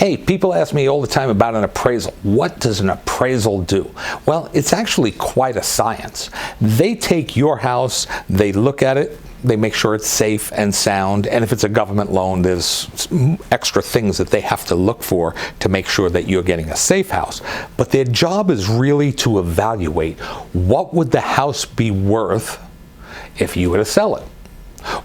Hey, people ask me all the time about an appraisal. What does an appraisal do? Well, it's actually quite a science. They take your house, they look at it, they make sure it's safe and sound, and if it's a government loan, there's extra things that they have to look for to make sure that you're getting a safe house. But their job is really to evaluate what would the house be worth if you were to sell it,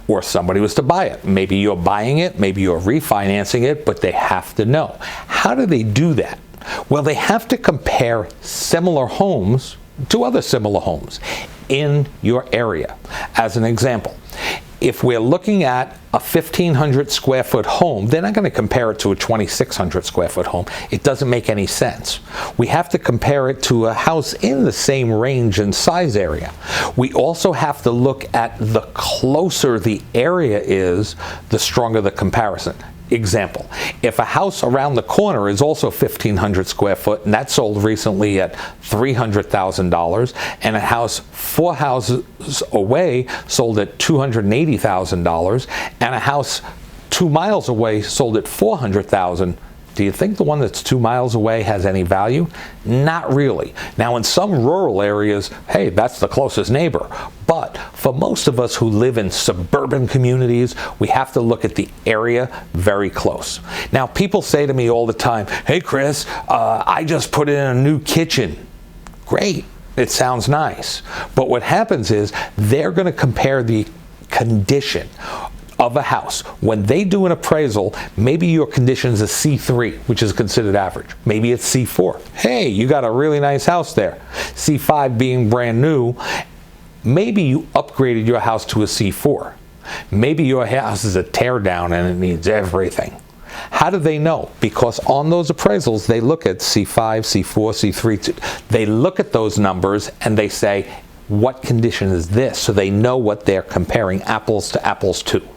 or somebody was to buy it. Maybe you're buying it, maybe you're refinancing it, but they have to know. How do they do that? Well, they have to compare similar homes to other similar homes in your area. As an example, if we're looking at a 1,500 square foot home, they're not going to compare it to a 2,600 square foot home. It doesn't make any sense. We have to compare it to a house in the same range and size area. We also have to look at the closer the area is, the stronger the comparison. Example, if a house around the corner is also 1,500 square foot and that sold recently at $300,000, and a house 4 houses away sold at $280,000, and a house 2 miles away sold at $400,000, do you think the one that's 2 miles away has any value? Not really. Now, in some rural areas, hey, that's the closest neighbor. But for most of us who live in suburban communities, we have to look at the area very close. Now, people say to me all the time, hey, Chris, I just put in a new kitchen. Great. It sounds nice. But what happens is they're going to compare the condition of a house. When they do an appraisal, maybe your condition is a C3, which is considered average. Maybe it's C4. Hey, you got a really nice house there. C5 being brand new. Maybe you upgraded your house to a C4. Maybe your house is a tear down and it needs everything. How do they know? Because on those appraisals, they look at C5, C4, C3. They look at those numbers and they say, what condition is this? So they know what they're comparing apples to apples to.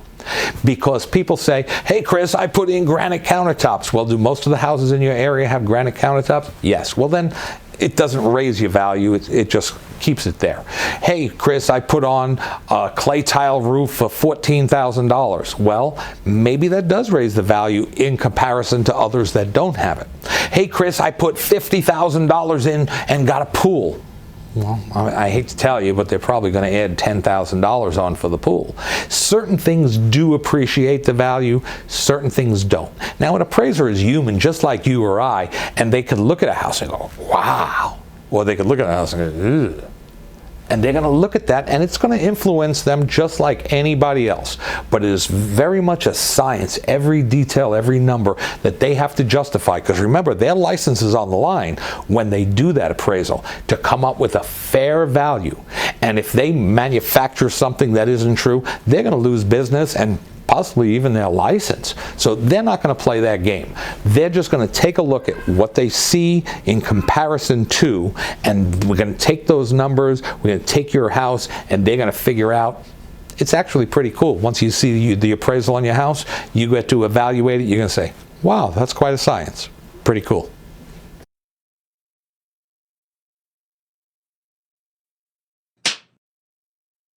Because people say, hey, Chris, I put in granite countertops. Well, do most of the houses in your area have granite countertops? Yes. Well, then it doesn't raise your value. It just keeps it there. Hey, Chris, I put on a clay tile roof for $14,000. Well, maybe that does raise the value in comparison to others that don't have it. Hey, Chris, I put $50,000 in and got a pool. Well, I hate to tell you, but they're probably going to add $10,000 on for the pool. Certain things do appreciate the value, certain things don't. Now, an appraiser is human, just like you or I, and they could look at a house and go, wow. Or they could look at a house and go, ugh. And they're going to look at that, and it's going to influence them just like anybody else. But it is very much a science, every detail, every number that they have to justify. Because remember, their license is on the line when they do that appraisal to come up with a fair value. And if they manufacture something that isn't true, they're going to lose business and possibly even their license. So they're not going to play that game. They're just going to take a look at what they see in comparison to, and we're going to take those numbers, we're going to take your house, and they're going to figure out. It's actually pretty cool. Once you see the appraisal on your house, you get to evaluate it, you're going to say, wow, that's quite a science. Pretty cool.